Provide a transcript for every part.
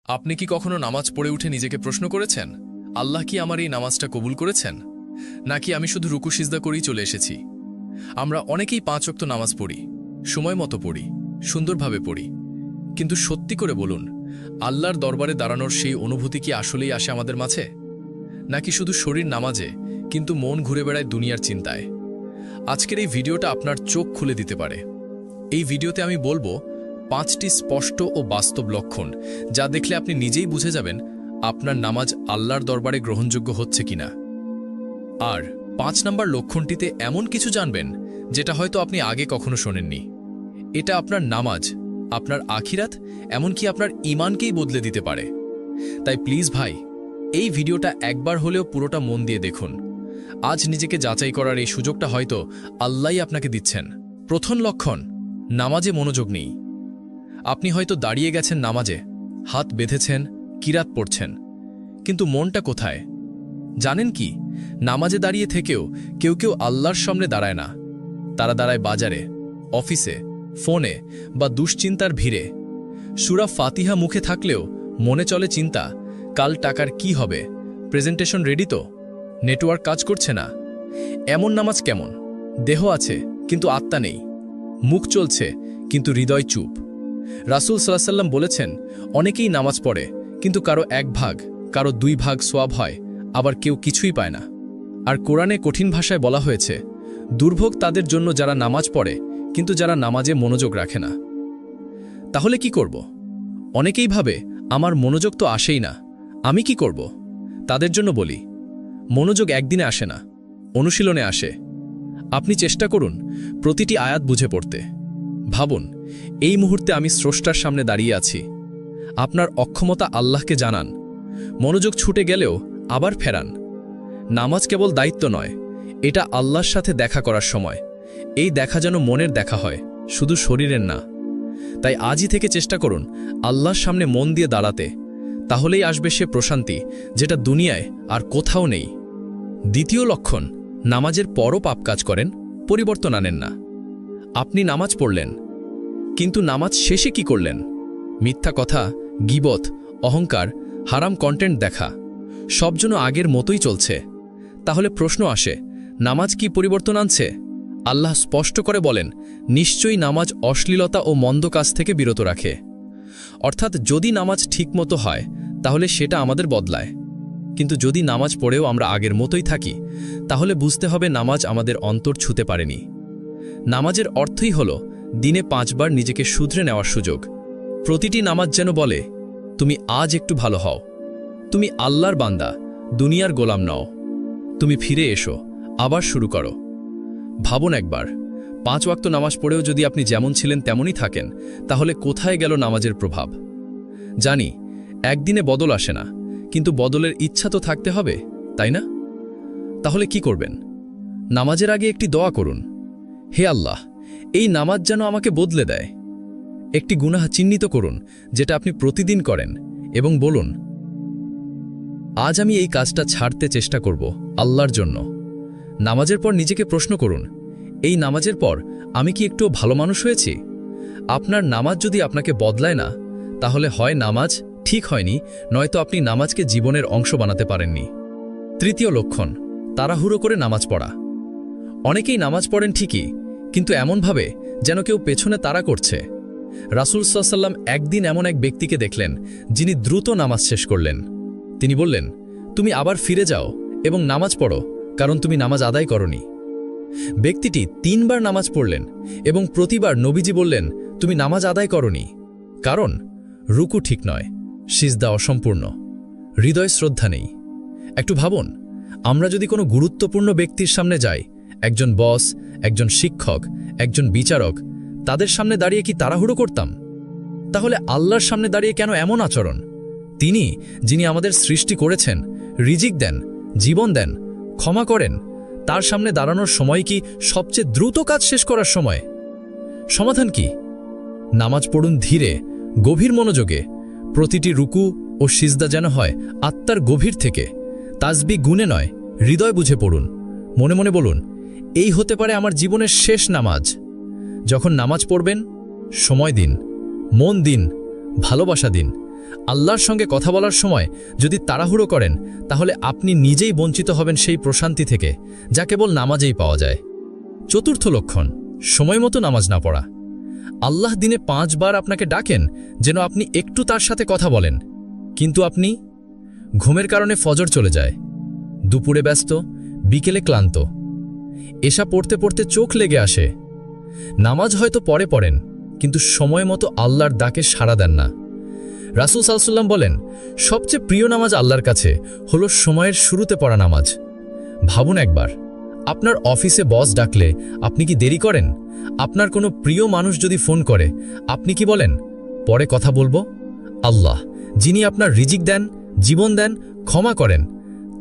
আপনি কি কখনো নামাজ পড়ে উঠে নিজেকে প্রশ্ন করেছেন, আল্লাহ কি আমার এই নামাজটা কবুল করেছেন, নাকি আমি শুধু রুকু সিজদা করেই চলে এসেছি? আমরা অনেকেই 5 ওয়াক্ত নামাজ পড়ি, সময় মতো পড়ি, সুন্দরভাবে পড়ি, কিন্তু সত্যি করে বলুন, আল্লাহর দরবারে দাঁড়ানোর সেই অনুভূতি কি আসলেই আসে আমাদের মাঝে, নাকি শুধু শরীর নামাজে কিন্তু মন ঘুরে বেড়ায় দুনিয়ার চিন্তায়? আজকের এই ভিডিওটা আপনার চোখ খুলে দিতে পারে। এই ভিডিওতে আমি বলবো 5টি স্পষ্ট ও বাস্তব লক্ষণ, যা দেখলে আপনি নিজেই বুঝে যাবেন আপনার নামাজ আল্লাহর দরবারে গ্রহণযোগ্য হচ্ছে কিনা। আর 5 নম্বর লক্ষণটিতে এমন কিছু জানবেন যেটা হয়তো আপনি আগে কখনো শোনেননি। এটা আপনার নামাজ, আপনার আখিরাত, এমনকি আপনার ঈমানকেই বদলে দিতে পারে। তাই প্লিজ ভাই, এই ভিডিওটা একবার হলেও পুরোটা মন দিয়ে দেখুন। আজ নিজেকে যাচাই করার এই সুযোগটা হয়তো আল্লাহই আপনাকে দিচ্ছেন। প্রথম লক্ষণ, নামাজে মনোযোগ নেই। আপনি হয়তো দাঁড়িয়ে গেছেন নামাজে, হাত বেঁধেছেন, কিরাত পড়ছেন, কিন্তু মনটা কোথায়? জানেন কি, নামাজে দাঁড়িয়ে থেকেও কেউ কেউ আল্লাহর সামনে দাঁড়ায় না। তারা দাঁড়ায় বাজারে, অফিসে, ফোনে বা দুশ্চিন্তার ভিড়ে। সূরা ফাতিহা মুখে থাকলেও মনে চলে চিন্তা, কাল টাকার কি হবে, প্রেজেন্টেশন রেডি তো, নেটওয়ার্ক কাজ করছে না। এমন নামাজ কেমন? দেহ আছে কিন্তু আত্মা নেই, মুখ চলছে কিন্তু হৃদয় চুপ। রাসূল সাল্লাল্লাহু আলাইহি ওয়াসাল্লাম বলেছেন, অনেকেই নামাজ পড়ে কিন্তু কারো 1 ভাগ, কারো 2 ভাগ সওয়াব হয়, আবার কেউ কিছুই পায় না। আর কোরআনে কঠিন ভাষায় বলা হয়েছে, দুর্ভোগ তাদের জন্য যারা নামাজ পড়ে কিন্তু যারা নামাজে মনোযোগ রাখে না। তাহলে কি করব? অনেকেই ভাবে, আমার মনোযোগ তো আসেই না, আমি কি করব? তাদের জন্য বলি, মনোযোগ একদিনে আসে না, অনুশীলনে আসে। আপনি চেষ্টা করুন প্রতিটি আয়াত বুঝে পড়তে। ভাবুন, এই মুহূর্তে আমি স্রষ্টার সামনে দাঁড়িয়ে আছি। আপনার অক্ষমতা আল্লাহকে জানান। মনোযোগ ছুটে গেলেও আবার ফেরান। নামাজ কেবল দায়িত্ব নয়, এটা আল্লাহর সাথে দেখা করার সময়। এই দেখা যেন মনের দেখা হয়, শুধু শরীরের না। তাই আজই থেকে চেষ্টা করুন আল্লাহর সামনে মন দিয়ে দাঁড়াতে। তাহলেই আসবে সে প্রশান্তি, যেটা দুনিয়ায় আর কোথাও নেই। দ্বিতীয় লক্ষণ, নামাজের পরও পাপ কাজ করেন, পরিবর্তন আনেন না। আপনি নামাজ পড়লেন, কিন্তু নামাজ শেষে কি করলেন? মিথ্যা কথা, গীবত, অহংকার, হারাম কন্টেন্ট দেখা, সব যেন আগের মতোই চলছে। তাহলে প্রশ্ন আসে, নামাজ কি পরিবর্তন আনছে? আল্লাহ স্পষ্ট করে বলেন, নিশ্চয়ই নামাজ অশ্লীলতা ও মন্দ কাজ থেকে বিরত রাখে। অর্থাৎ যদি নামাজ ঠিকমতো হয় তাহলে সেটা আমাদের বদলায়, কিন্তু যদি নামাজ পড়েও আমরা আগের মতোই থাকি, তাহলে বুঝতে হবে নামাজ আমাদের অন্তর ছুঁতে পারেনি। নামাজের অর্থই হল দিনে 5 বার নিজেকে শুধরে নেওয়ার সুযোগ। প্রতিটি নামাজ যেন বলে, তুমি আজ একটু ভালো হও, তুমি আল্লাহর বান্দা, দুনিয়ার গোলাম নও, তুমি ফিরে এসো, আবার শুরু করো। ভাবুন একবার, 5 ওয়াক্ত নামাজ পড়েও যদি আপনি যেমন ছিলেন তেমনই থাকেন, তাহলে কোথায় গেল নামাজের প্রভাব? জানি একদিনে বদল আসে না, কিন্তু বদলের ইচ্ছা তো থাকতে হবে, তাই না? তাহলে কি করবেন? নামাজের আগে একটি দোয়া করুন, হে আল্লাহ, এই নামাজ যেন আমাকে বদলে দেয়। একটি গুনাহ চিহ্নিত করুন যেটা আপনি প্রতিদিন করেন, এবং বলুন, আজ আমি এই কাজটা ছাড়তে চেষ্টা করব আল্লাহর জন্য। নামাজের পর নিজেকে প্রশ্ন করুন, এই নামাজের পর আমি কি একটু ভালো মানুষ হয়েছি? আপনার নামাজ যদি আপনাকে বদলায় না, তাহলে হয় নামাজ ঠিক হয়নি, নয়তো আপনি নামাজকে জীবনের অংশ বানাতে পারেননি। তৃতীয় লক্ষণ, তাড়াহুড়ো করে নামাজ পড়া। অনেকেই নামাজ পড়েন ঠিকই, কিন্তু এমনভাবে যেন কেউ পেছনে তাড়া করছে। রাসূল সাল্লাল্লাহু আলাইহি ওয়াসাল্লাম একদিন এমন এক ব্যক্তিকে দেখলেন যিনি দ্রুত নামাজ শেষ করলেন। তিনি বললেন, তুমি আবার ফিরে যাও এবং নামাজ পড়ো, কারণ তুমি নামাজ আদায় করনি। ব্যক্তিটি 3 বার নামাজ পড়লেন এবং প্রতিবার নবীজি বললেন, তুমি নামাজ আদায় করনি। কারণ রুকু ঠিক নয়, সিজদা অসম্পূর্ণ, হৃদয় শ্রদ্ধা নেই। একটু ভাবুন, আমরা যদি কোনো গুরুত্বপূর্ণ ব্যক্তির সামনে যাই, একজন বস, একজন শিক্ষক, একজন বিচারক, তাদের সামনে দাঁড়িয়ে কি তাড়াহুড়ো করতাম? তাহলে আল্লাহর সামনে দাঁড়িয়ে কেন এমন আচরণ? তিনি, যিনি আমাদের সৃষ্টি করেছেন, রিজিক দেন, জীবন দেন, ক্ষমা করেন, তার সামনে দাঁড়ানোর সময় কি সবচেয়ে দ্রুত কাজ শেষ করার সময়? সমাধান কি? নামাজ পড়ুন ধীরে, গভীর মনোযোগে। প্রতিটি রুকু ও সিজদা যেন হয় আত্মার গভীর থেকে, তাসবিহ গুনে নয়, হৃদয় বুঝে পড়ুন। মনে মনে বলুন, এই হতে পারে আমার জীবনের শেষ নামাজ। যখন নামাজ পড়বেন, সময় দিন, মন দিন, ভালোবাসা দিন, আল্লাহর সঙ্গে কথা বলার সময় যদি তাড়াহুড়ো করেন তাহলে আপনি নিজেই বঞ্চিত হবেন সেই প্রশান্তি থেকে, যা কেবল নামাজেই পাওয়া যায়। চতুর্থ লক্ষণ, সময়মতো নামাজ না পড়া। আল্লাহ দিনে 5 বার আপনাকে ডাকেন যেন আপনি একটু তার সাথে কথা বলেন, কিন্তু আপনি ঘুমের কারণে ফজর চলে যায়, দুপুরে ব্যস্ত, বিকেলে ক্লান্ত, এশা পড়তে পড়তে চোখ লেগে আসে। নামাজ হয়তো পরে পড়েন, কিন্তু সময় মতো আল্লাহর ডাকে সাড়া দেন না। রাসূল সাল্লাল্লাহু আলাইহি ওয়াসাল্লাম বলেন, সবচেয়ে প্রিয় নামাজ আল্লাহর কাছে হলো সময়ের শুরুতে পড়া নামাজ। ভাবুন একবার, আপনার অফিসে বস ডাকলে আপনি কি দেরি করেন? আপনার কোনো প্রিয় মানুষ যদি ফোন করে, আপনি কি বলেন, পরে কথা বলবো? আল্লাহ, যিনি আপনার রিজিক দেন, জীবন দেন, ক্ষমা করেন,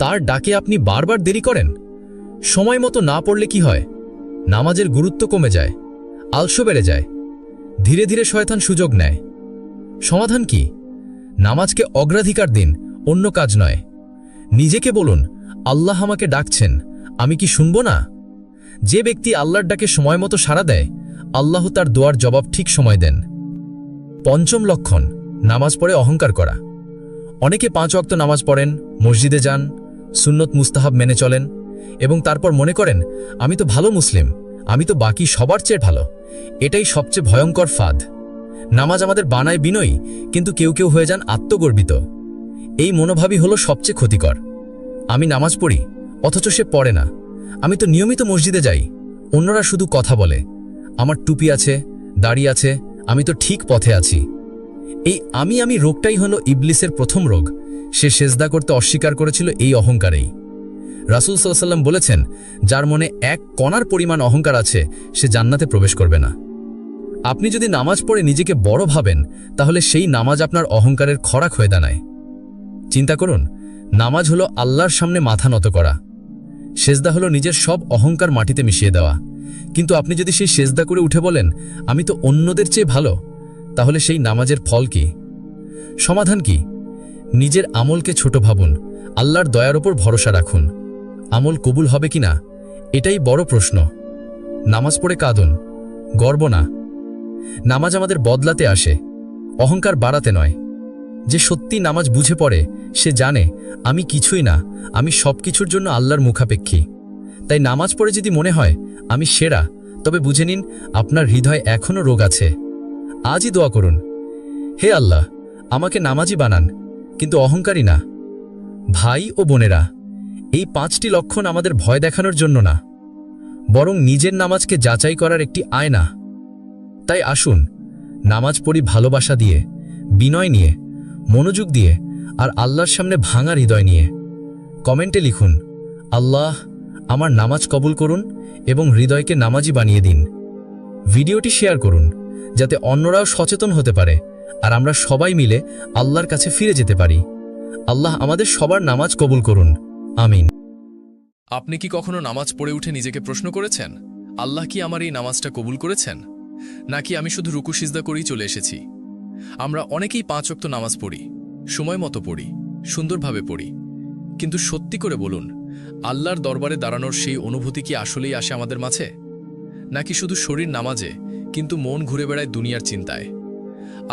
তার ডাকে আপনি বারবার দেরি করেন। সময় মতো না পড়লে কি হয়? নামাজের গুরুত্ব কমে যায়, আলস্য বেড়ে যায়, ধীরে ধীরে শয়তান সুযোগ নেয়। সমাধান কি? নামাজকে অগ্রাধিকার দিন, অন্য কাজ নয়। নিজেকে বলুন, আল্লাহ আমাকে ডাকছেন, আমি কি শুনব না? যে ব্যক্তি আল্লাহর ডাকে সময় মতো সাড়া দেয়, আল্লাহ তার দোয়ার জবাব ঠিক সময় দেন। পঞ্চম লক্ষণ, নামাজ পড়ে অহংকার করা। অনেকে 5 ওয়াক্ত নামাজ পড়েন, মসজিদে যান, সুন্নত মুস্তাহাব মেনে চলেন এবং তারপর মনে করেন, আমি তো ভালো মুসলিম, আমি তো বাকি সবার চেয়ে ভালো। এটাই সবচেয়ে ভয়ঙ্কর ফাঁদ। নামাজ আমাদের বানায় বিনয়ী, কিন্তু কেউ কেউ হয়ে যান আত্মগর্বিত। এই মনোভাবই হলো সবচেয়ে ক্ষতিকর। আমি নামাজ পড়ি, অথচ সে পড়ে না। আমি তো নিয়মিত মসজিদে যাই, অন্যরা শুধু কথা বলে। আমার টুপি আছে, দাড়ি আছে, আমি তো ঠিক পথে আছি। এই আমি রোগটাই হলো ইবলিসের প্রথম রোগ। সে সেজদা করতে অস্বীকার করেছিল এই অহংকারেই। রাসূল সাল্লাল্লাহু আলাইহি ওয়াসাল্লাম বলেছেন, যার মনে 1 কণার পরিমাণ অহংকার আছে, সে জান্নাতে প্রবেশ করবে না। আপনি যদি নামাজ পড়ে নিজেকে বড় ভাবেন, তাহলে সেই নামাজ আপনার অহংকারের খোরাক হয়ে দাঁড়ায়। চিন্তা করুন, নামাজ হলো আল্লাহর সামনে মাথা নত করা, সেজদা হলো নিজের সব অহংকার মাটিতে মিশিয়ে দেওয়া। কিন্তু আপনি যদি সেই সেজদা করে উঠে বলেন, আমি তো অন্যদের চেয়ে ভালো, তাহলে সেই নামাজের ফল কি? সমাধান কি? নিজের আমলকে ছোট ভাবুন, আল্লাহর দয়ার ওপর ভরসা রাখুন। আমল কবুল হবে কিনা, এটাই বড় প্রশ্ন। নামাজ পড়ে কাঁদুন, গর্ব না। নামাজ আমাদের বদলাতে আসে, অহংকার বাড়াতে নয়। যে সত্যি নামাজ বুঝে পড়ে, সে জানে, আমি কিছুই না, আমি সব কিছুর জন্য আল্লাহর মুখাপেক্ষী। তাই নামাজ পড়ে যদি মনে হয় আমি সেরা, তবে বুঝে নিন আপনার হৃদয়ে এখনও রোগ আছে। আজই দোয়া করুন, হে আল্লাহ, আমাকে নামাজি বানান, কিন্তু অহংকারী না। ভাই ও বোনেরা, এই 5টি লক্ষণ আমাদের ভয় দেখানোর জন্য না, বরং নিজের নামাজকে যাচাই করার একটি আয়না। তাই আসুন, নামাজ পড়ি ভালোবাসা দিয়ে, বিনয় নিয়ে, মনোযোগ দিয়ে, আর আল্লাহর সামনে ভাঙা হৃদয় নিয়ে। কমেন্টে লিখুন, আল্লাহ আমার নামাজ কবুল করুন এবং হৃদয়কে নামাজি বানিয়ে দিন। ভিডিওটি শেয়ার করুন, যাতে অন্যরাও সচেতন হতে পারে আর আমরা সবাই মিলে আল্লাহর কাছে ফিরে যেতে পারি। আল্লাহ আমাদের সবার নামাজ কবুল করুন, আমিন। আপনি কি কখনো নামাজ পড়ে উঠে নিজেকে প্রশ্ন করেছেন, আল্লাহ কি আমার এই নামাজটা কবুল করেছেন, নাকি আমি শুধু রুকু সিজদা করেই চলে এসেছি? আমরা অনেকেই 5 ওয়াক্ত নামাজ পড়ি, সময় মতো পড়ি, সুন্দরভাবে পড়ি, কিন্তু সত্যি করে বলুন, আল্লাহর দরবারে দাঁড়ানোর সেই অনুভূতি কি আসলেই আসে আমাদের মাঝে? নাকি শুধু শরীর নামাজে, কিন্তু মন ঘুরে বেড়ায় দুনিয়ার চিন্তায়?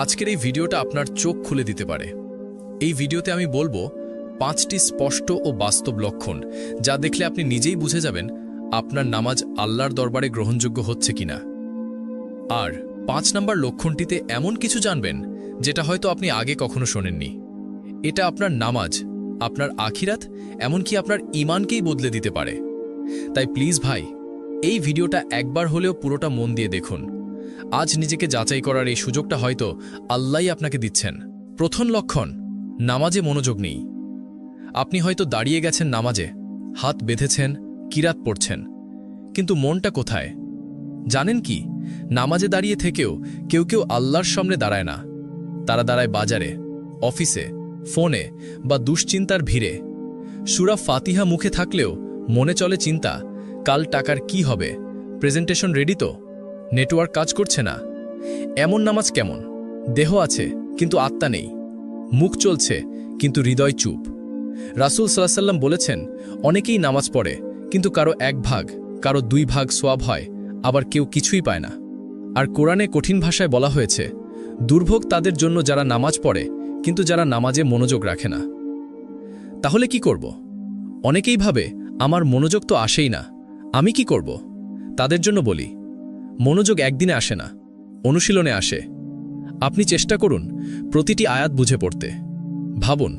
আজকের এই ভিডিওটা আপনার চোখ খুলে দিতে পারে। এই ভিডিওতে আমি বলবো 5টি স্পষ্ট ও বাস্তব লক্ষণ, যা দেখলে আপনি নিজেই বুঝে যাবেন আপনার নামাজ আল্লাহর দরবারে গ্রহণযোগ্য হচ্ছে কিনা। আর 5 নম্বর লক্ষণটিতে এমন কিছু জানবেন যেটা হয়তো আপনি আগে কখনো শোনেননি। এটা আপনার নামাজ, আপনার আখিরাত, এমনকি আপনার ঈমানকেই বদলে দিতে পারে। তাই প্লিজ ভাই, এই ভিডিওটা একবার হলেও পুরোটা মন দিয়ে দেখুন। আজ নিজেকে যাচাই করার এই সুযোগটা হয়তো আল্লাহই আপনাকে দিচ্ছেন। প্রথম লক্ষণ, নামাজে মনোযোগ নেই। আপনি হয়তো দাঁড়িয়ে গেছেন নামাজে, হাত বেঁধেছেন, কিরাত পড়ছেন, কিন্তু মনটা কোথায়? জানেন কি, নামাজে দাঁড়িয়ে থেকেও কেউ কেউ আল্লাহর সামনে দাঁড়ায় না। তারা দাঁড়ায় বাজারে, অফিসে, ফোনে বা দুশ্চিন্তার ভিড়ে। সূরা ফাতিহা মুখে থাকলেও মনে চলে চিন্তা, কাল টাকার কি হবে, প্রেজেন্টেশন রেডি তো, নেটওয়ার্ক কাজ করছে না। এমন নামাজ কেমন? দেহ আছে কিন্তু আত্মা নেই, মুখ চলছে কিন্তু হৃদয় চুপ। রাসূল সাল্লাল্লাহু আলাইহি ওয়াসাল্লাম বলেছেন, অনেকেই নামাজ পড়ে, কিন্তু কারো 1 ভাগ, কারো 2 ভাগ সওয়াব হয়, আবার কেউ কিছুই পায় না। আর কোরআনে কঠিন ভাষায় বলা হয়েছে, দুর্ভোগ তাদের জন্য যারা নামাজ পড়ে কিন্তু যারা নামাজে মনোযোগ রাখে না। তাহলে কি করব? অনেকেই ভাবে আমার মনোযোগ তো আসেই না, আমি কি করব? তাদের জন্য বলি, মনোযোগ একদিনে আসে না, অনুশীলনে আসে। আপনি চেষ্টা করুন প্রতিটি আয়াত বুঝে পড়তে। ভাবুন,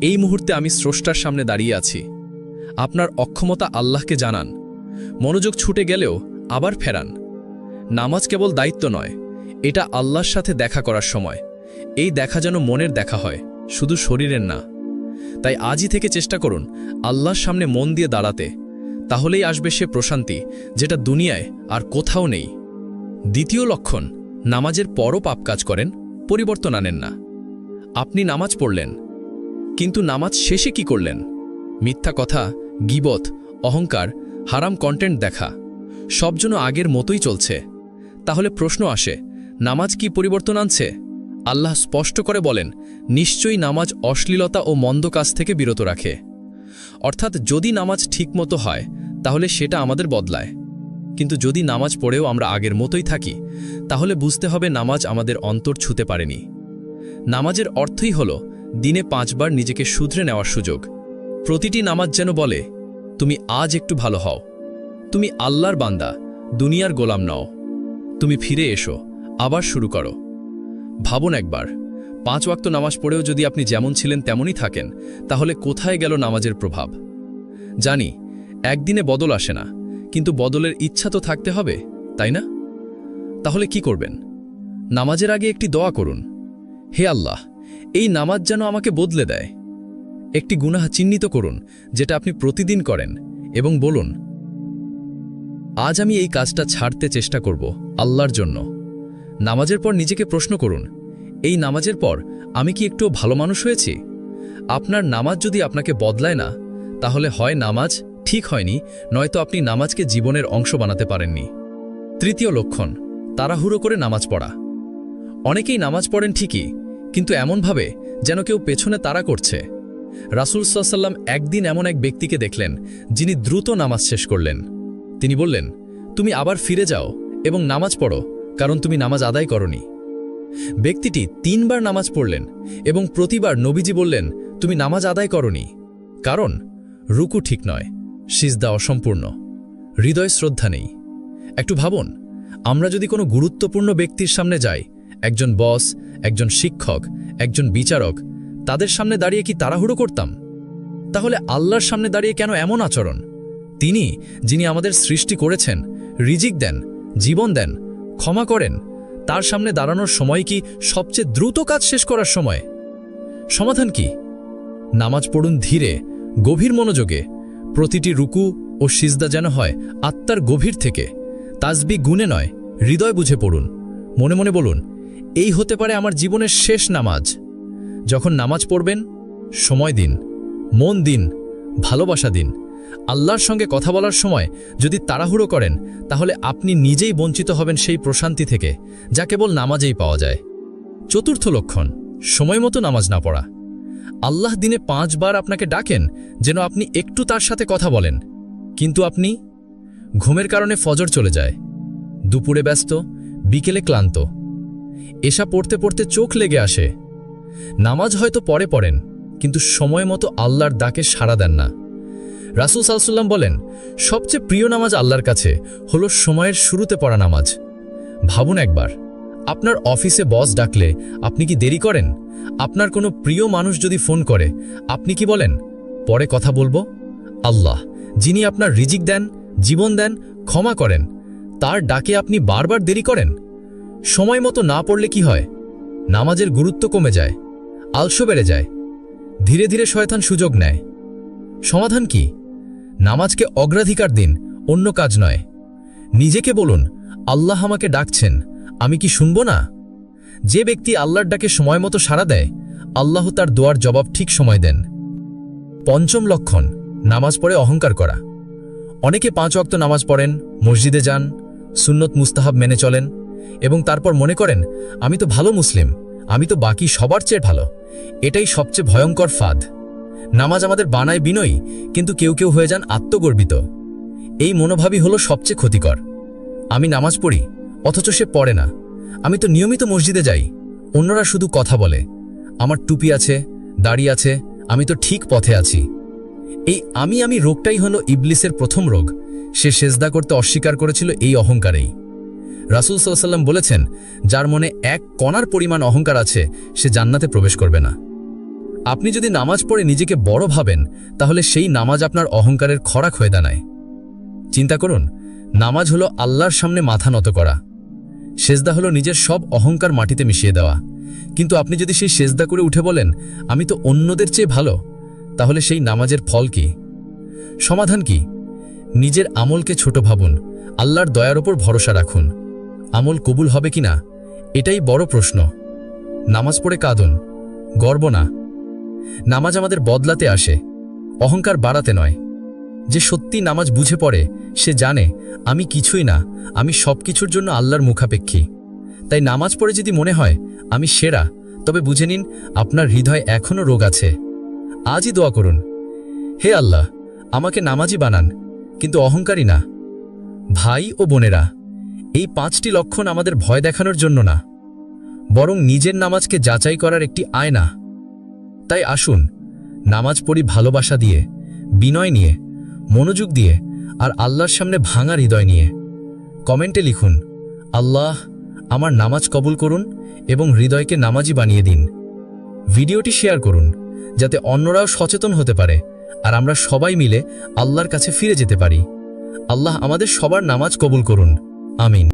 এই মুহূর্তে আমি স্রষ্টার সামনে দাঁড়িয়ে আছি। আপনার অক্ষমতা আল্লাহকে জানান। মনোযোগ ছুটে গেলেও আবার ফেরান। নামাজ কেবল দায়িত্ব নয়, এটা আল্লাহর সাথে দেখা করার সময়। এই দেখা যেন মনের দেখা হয়, শুধু শরীরের না। তাই আজই থেকে চেষ্টা করুন আল্লাহর সামনে মন দিয়ে দাঁড়াতে। তাহলেই আসবে সে প্রশান্তি যেটা দুনিয়ায় আর কোথাও নেই। দ্বিতীয় লক্ষণ, নামাজের পরও পাপ কাজ করেন, পরিবর্তন আনেন না। আপনি নামাজ পড়লেন, কিন্তু নামাজ শেষে কি করলেন? মিথ্যা কথা, গীবত, অহংকার, হারাম কন্টেন্ট দেখা, সব যেন আগের মতোই চলছে। তাহলে প্রশ্ন আসে, নামাজ কি পরিবর্তন আনছে? আল্লাহ স্পষ্ট করে বলেন, নিশ্চয়ই নামাজ অশ্লীলতা ও মন্দ কাজ থেকে বিরত রাখে। অর্থাৎ যদি নামাজ ঠিকমতো হয় তাহলে সেটা আমাদের বদলায়। কিন্তু যদি নামাজ পড়েও আমরা আগের মতোই থাকি, তাহলে বুঝতে হবে নামাজ আমাদের অন্তর ছুঁতে পারেনি। নামাজের অর্থই হল দিনে 5 বার নিজেকে শুধরে নেওয়ার সুযোগ। প্রতিটি নামাজ যেন বলে, তুমি আজ একটু ভালো হও, তুমি আল্লাহর বান্দা, দুনিয়ার গোলাম নও, তুমি ফিরে এসো, আবার শুরু করো। ভাবুন একবার, 5 ওয়াক্ত নামাজ পড়েও যদি আপনি যেমন ছিলেন তেমনই থাকেন, তাহলে কোথায় গেল নামাজের প্রভাব? জানি একদিনে বদল আসে না, কিন্তু বদলের ইচ্ছা তো থাকতে হবে, তাই না? তাহলে কি করবেন? নামাজের আগে একটি দোয়া করুন, হে আল্লাহ, এই নামাজ যেন আমাকে বদলে দেয়। একটি গুনাহ চিহ্নিত করুন যেটা আপনি প্রতিদিন করেন এবং বলুন, আজ আমি এই কাজটা ছাড়তে চেষ্টা করব আল্লাহর জন্য। নামাজের পর নিজেকে প্রশ্ন করুন, এই নামাজের পর আমি কি একটু ভালো মানুষ হয়েছি? আপনার নামাজ যদি আপনাকে বদলায় না, তাহলে হয় নামাজ ঠিক হয়নি, নয়তো আপনি নামাজকে জীবনের অংশ বানাতে পারেননি। তৃতীয় লক্ষণ, তাড়াহুড়ো করে নামাজ পড়া। অনেকেই নামাজ পড়েন ঠিকই, কিন্তু এমনভাবে যেন কেউ পেছনে তাড়া করছে। রাসূল সাল্লাল্লাহু আলাইহি ওয়াসাল্লাম একদিন এমন এক ব্যক্তিকে দেখলেন যিনি দ্রুত নামাজ শেষ করলেন। তিনি বললেন, তুমি আবার ফিরে যাও এবং নামাজ পড়ো, কারণ তুমি নামাজ আদায় করনি। ব্যক্তিটি 3 বার নামাজ পড়লেন এবং প্রতিবার নবীজি বললেন, তুমি নামাজ আদায় করনি। কারণ রুকু ঠিক নয়, সিজদা অসম্পূর্ণ, হৃদয় শ্রদ্ধা নেই। একটু ভাবুন, আমরা যদি কোনো গুরুত্বপূর্ণ ব্যক্তির সামনে যাই, একজন বস, একজন শিক্ষক, একজন বিচারক, তাদের সামনে দাঁড়িয়ে কি তাড়াহুড়ো করতাম? তাহলে আল্লাহর সামনে দাঁড়িয়ে কেন এমন আচরণ? তিনি, যিনি আমাদের সৃষ্টি করেছেন, রিজিক দেন, জীবন দেন, ক্ষমা করেন, তার সামনে দাঁড়ানোর সময় কি সবচেয়ে দ্রুত কাজ শেষ করার সময়? সমাধান কি? নামাজ পড়ুন ধীরে, গভীর মনোযোগে। প্রতিটি রুকু ও সিজদা যেন হয় আত্মার গভীর থেকে। তাসবিহ গুনে নয়, হৃদয় বুঝে পড়ুন। মনে মনে বলুন, এই হতে পারে আমার জীবনের শেষ নামাজ। যখন নামাজ পড়বেন, সময় দিন, মন দিন, ভালোবাসা দিন। আল্লাহর সঙ্গে কথা বলার সময় যদি তাড়াহুড়ো করেন, তাহলে আপনি নিজেই বঞ্চিত হবেন সেই প্রশান্তি থেকে, যা কেবল নামাজেই পাওয়া যায়। চতুর্থ লক্ষণ, সময় মতো নামাজ না পড়া। আল্লাহ দিনে 5 বার আপনাকে ডাকেন যেন আপনি একটু তার সাথে কথা বলেন, কিন্তু আপনি ঘুমের কারণে ফজর চলে যায়, দুপুরে ব্যস্ত, বিকেলে ক্লান্ত, এশা পড়তে পড়তে চোখ লেগে আসে। নামাজ হয়তো পরে পড়েন, কিন্তু সময় মতো আল্লাহর ডাকে সাড়া দেন না। রাসূল সাল্লাল্লাহু আলাইহি ওয়াসাল্লাম বলেন, সবচেয়ে প্রিয় নামাজ আল্লাহর কাছে হলো সময়ের শুরুতে পড়া নামাজ। ভাবুন একবার, আপনার অফিসে বস ডাকলে আপনি কি দেরি করেন? আপনার কোনো প্রিয় মানুষ যদি ফোন করে, আপনি কি বলেন, পরে কথা বলবো? আল্লাহ, যিনি আপনার রিজিক দেন, জীবন দেন, ক্ষমা করেন, তার ডাকে আপনি বারবার দেরি করেন। সময় মতো না পড়লে কি হয়? নামাজের গুরুত্ব কমে যায়, আলস্য বেড়ে যায়, ধীরে ধীরে শয়তান সুযোগ নেয়। সমাধান কি? নামাজকে অগ্রাধিকার দিন, অন্য কাজ নয়। নিজেকে বলুন, আল্লাহ আমাকে ডাকছেন, আমি কি শুনব না? যে ব্যক্তি আল্লাহর ডাকে সময় মতো সাড়া দেয়, আল্লাহ তার দোয়ার জবাব ঠিক সময় দেন। পঞ্চম লক্ষণ, নামাজ পড়ে অহংকার করা। অনেকে 5 ওয়াক্ত নামাজ পড়েন, মসজিদে যান, সুন্নত মুস্তাহাব মেনে চলেন এবং তারপর মনে করেন, আমি তো ভালো মুসলিম, আমি তো বাকি সবার চেয়ে ভালো। এটাই সবচেয়ে ভয়ঙ্কর ফাঁদ। নামাজ আমাদের বানায় বিনয়ী, কিন্তু কেউ কেউ হয়ে যান আত্মগর্বিত। এই মনোভাবই হলো সবচেয়ে ক্ষতিকর। আমি নামাজ পড়ি, অথচ সে পড়ে না। আমি তো নিয়মিত মসজিদে যাই, অন্যরা শুধু কথা বলে। আমার টুপি আছে, দাড়ি আছে, আমি তো ঠিক পথে আছি। এই আমি রোগটাই হলো ইবলিসের প্রথম রোগ। সে সেজদা করতে অস্বীকার করেছিল এই অহংকারেই। রাসূল সাল্লাল্লাহু আলাইহি ওয়াসাল্লাম বলেছেন, যার মনে এক কণার পরিমাণ অহংকার আছে সে জান্নাতে প্রবেশ করবে না। আপনি যদি নামাজ পড়ে নিজেকে বড় ভাবেন, তাহলে সেই নামাজ আপনার অহংকারের খরাক হয়ে দাঁড়ায়। চিন্তা করুন, নামাজ হলো আল্লাহর সামনে মাথা নত করা। সেজদা হলো নিজের সব অহংকার মাটিতে মিশিয়ে দেওয়া। কিন্তু আপনি যদি সেই সেজদা করে উঠে বলেন, আমি তো অন্যদের চেয়ে ভালো, তাহলে সেই নামাজের ফল কি? সমাধান কি? নিজের আমলকে ছোট ভাবুন, আল্লাহর দয়ার ওপর ভরসা রাখুন। আমল কবুল হবে কিনা এটাই বড় প্রশ্ন। নামাজ পড়ে কাঁদুন, গর্ব না। নামাজ আমাদের বদলাতে আসে, অহংকার বাড়াতে নয়। যে সত্যি নামাজ বুঝে পড়ে সে জানে, আমি কিছুই না, আমি সব কিছুর জন্য আল্লাহর মুখাপেক্ষী। তাই নামাজ পড়ে যদি মনে হয় আমি সেরা, তবে বুঝে নিন আপনার হৃদয়ে এখনও রোগ আছে। আজই দোয়া করুন, হে আল্লাহ, আমাকে নামাজি বানান, কিন্তু অহংকারী না। ভাই ও বোনেরা, এই 5টি লক্ষণ আমাদের ভয় দেখানোর জন্য না, বরং নিজের নামাজকে যাচাই করার একটি আয়না। তাই আসুন, নামাজ পড়ি ভালোবাসা দিয়ে, বিনয় নিয়ে, মনোযোগ দিয়ে, আর আল্লাহর সামনে ভাঙা হৃদয় নিয়ে। কমেন্টে লিখুন, আল্লাহ আমার নামাজ কবুল করুন এবং হৃদয়কে নামাজি বানিয়ে দিন। ভিডিওটি শেয়ার করুন যাতে অন্যরাও সচেতন হতে পারে আর আমরা সবাই মিলে আল্লাহর কাছে ফিরে যেতে পারি। আল্লাহ আমাদের সবার নামাজ কবুল করুন। আমিন।